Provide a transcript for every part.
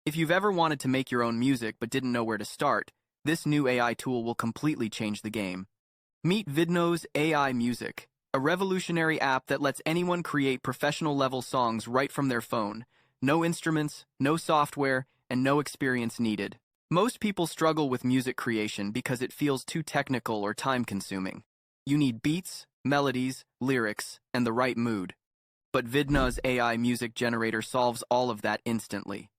If you've ever wanted to make your own music but didn't know where to start, this new AI tool will completely change the game. Meet Vidnoz AI Music, a revolutionary app that lets anyone create professional-level songs right from their phone. No instruments, no software, and no experience needed. Most people struggle with music creation because it feels too technical or time-consuming. You need beats, melodies, lyrics, and the right mood. But Vidnoz AI Music Generator solves all of that instantly.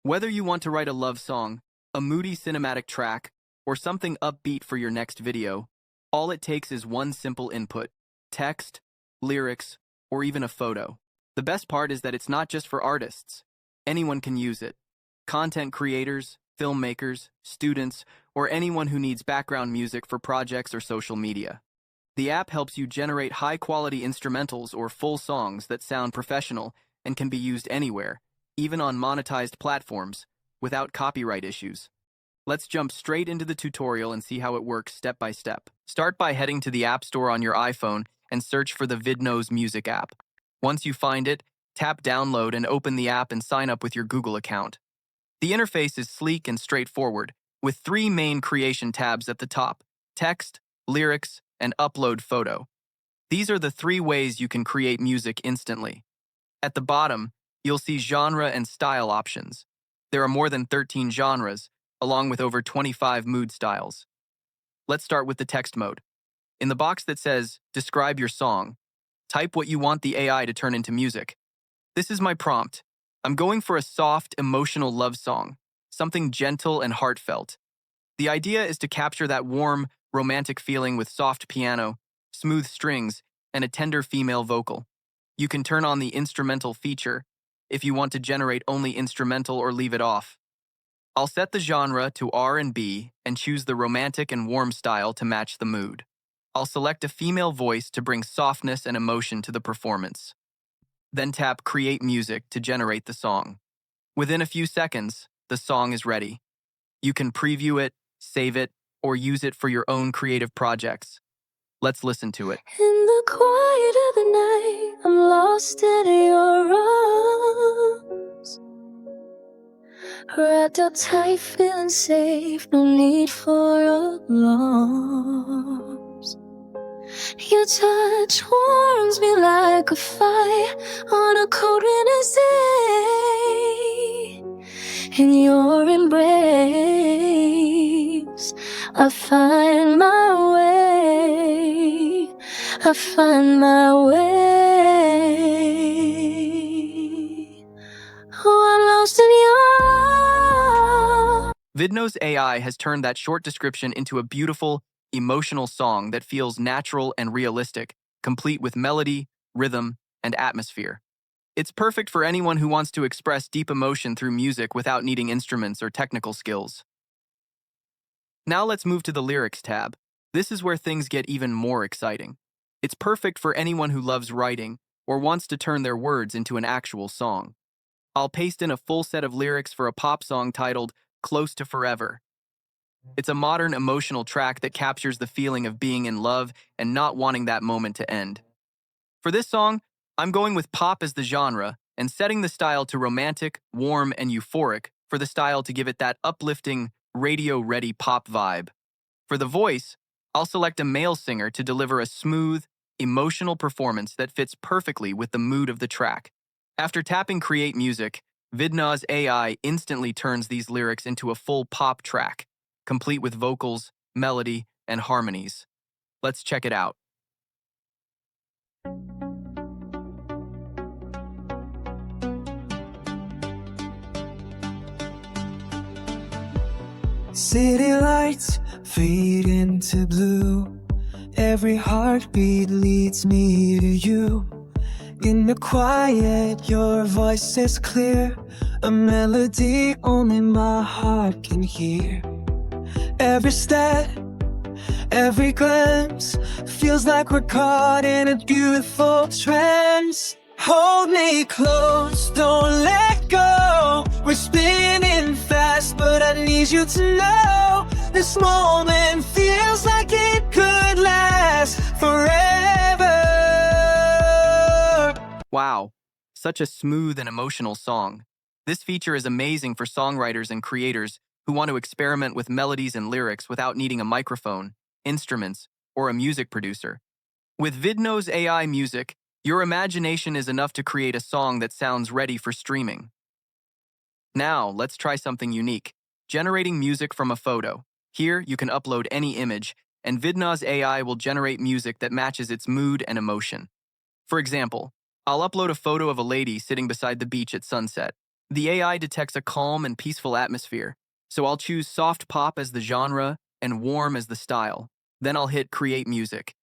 Whether you want to write a love song, a moody cinematic track, or something upbeat for your next video, all it takes is one simple input: text, lyrics, or even a photo. The best part is that it's not just for artists. Anyone can use it. Content creators, filmmakers, students, or anyone who needs background music for projects or social media. The app helps you generate high-quality instrumentals or full songs that sound professional and can be used anywhere, even on monetized platforms, without copyright issues. Let's jump straight into the tutorial and see how it works step by step. Start by heading to the App Store on your iPhone and search for the Vidnoz Music App. Once you find it, tap Download and open the app and sign up with your Google account. The interface is sleek and straightforward, with three main creation tabs at the top: text, lyrics, and upload photo. These are the three ways you can create music instantly. At the bottom, you'll see genre and style options. There are more than 13 genres, along with over 25 mood styles. Let's start with the text mode. In the box that says, "Describe your song," type what you want the AI to turn into music. This is my prompt. I'm going for a soft, emotional love song, something gentle and heartfelt. The idea is to capture that warm, romantic feeling with soft piano, smooth strings, and a tender female vocal. You can turn on the instrumental feature if you want to generate only instrumental or leave it off. I'll set the genre to R&B and choose the romantic and warm style to match the mood. I'll select a female voice to bring softness and emotion to the performance. Then tap Create Music to generate the song. Within a few seconds, the song is ready. You can preview it, save it, or use it for your own creative projects. Let's listen to it. In the quiet of the night, I'm lost in your arms. Wrapped up tight, feeling safe, no need for alarms. Your touch warms me like a fire on a cold winter's day. In your embrace, I find my way. I find my way. Oh, I'm lost in your arms. Vidnoz AI has turned that short description into a beautiful, emotional song that feels natural and realistic, complete with melody, rhythm, and atmosphere. It's perfect for anyone who wants to express deep emotion through music without needing instruments or technical skills. Now let's move to the Lyrics tab. This is where things get even more exciting. It's perfect for anyone who loves writing or wants to turn their words into an actual song. I'll paste in a full set of lyrics for a pop song titled "Close to Forever." It's a modern, emotional track that captures the feeling of being in love and not wanting that moment to end. For this song, I'm going with pop as the genre and setting the style to romantic, warm, and euphoric for the style to give it that uplifting, radio-ready pop vibe. For the voice, I'll select a male singer to deliver a smooth, emotional performance that fits perfectly with the mood of the track. After tapping Create Music, Vidnoz AI instantly turns these lyrics into a full pop track, complete with vocals, melody, and harmonies. Let's check it out. City lights fade into blue. Every heartbeat leads me to you. In the quiet, your voice is clear, a melody only my heart can hear. Every step, every glance feels like we're caught in a beautiful trance. Hold me close, don't let go. We're spinning fast, but I need you to know this moment feels like it could last forever. Wow, such a smooth and emotional song. This feature is amazing for songwriters and creators who want to experiment with melodies and lyrics without needing a microphone, instruments, or a music producer. With Vidnoz AI Music, your imagination is enough to create a song that sounds ready for streaming. Now, let's try something unique, generating music from a photo. Here, you can upload any image, and Vidnoz AI will generate music that matches its mood and emotion. For example, I'll upload a photo of a lady sitting beside the beach at sunset. The AI detects a calm and peaceful atmosphere, so I'll choose soft pop as the genre and warm as the style. Then I'll hit Create Music.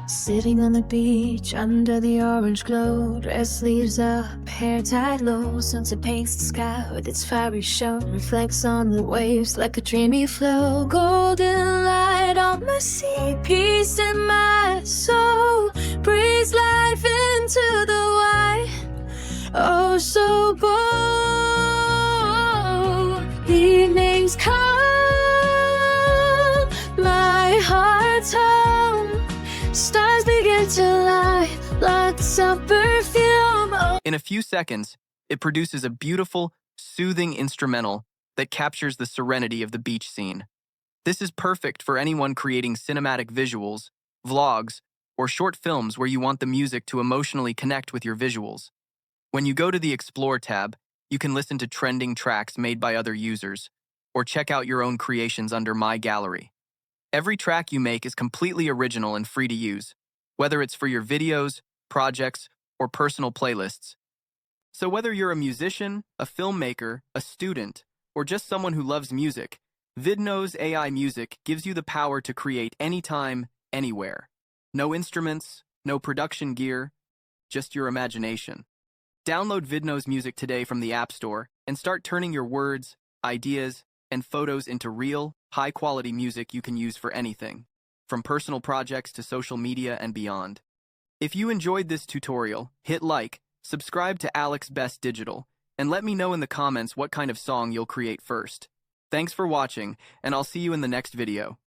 Sitting on the beach under the orange glow, dress sleeves up, hair tied low, sunset paints the sky with its fiery show, reflects on the waves like a dreamy flow, golden light on the sea, peace in my soul, breathes life into the white, oh so bold. Evenings come, my heart's home, stars begin to light, lots of perfume. In a few seconds, it produces a beautiful, soothing instrumental that captures the serenity of the beach scene. This is perfect for anyone creating cinematic visuals, vlogs, or short films where you want the music to emotionally connect with your visuals. When you go to the Explore tab, you can listen to trending tracks made by other users, or check out your own creations under My Gallery. Every track you make is completely original and free to use, whether it's for your videos, projects, or personal playlists. So whether you're a musician, a filmmaker, a student, or just someone who loves music, Vidnoz AI Music gives you the power to create anytime, anywhere. No instruments, no production gear, just your imagination. Download Vidnoz Music today from the App Store and start turning your words, ideas, and photos into real, high-quality music you can use for anything, from personal projects to social media and beyond. If you enjoyed this tutorial, hit like, subscribe to Alex Best Digital, and let me know in the comments what kind of song you'll create first. Thanks for watching, and I'll see you in the next video.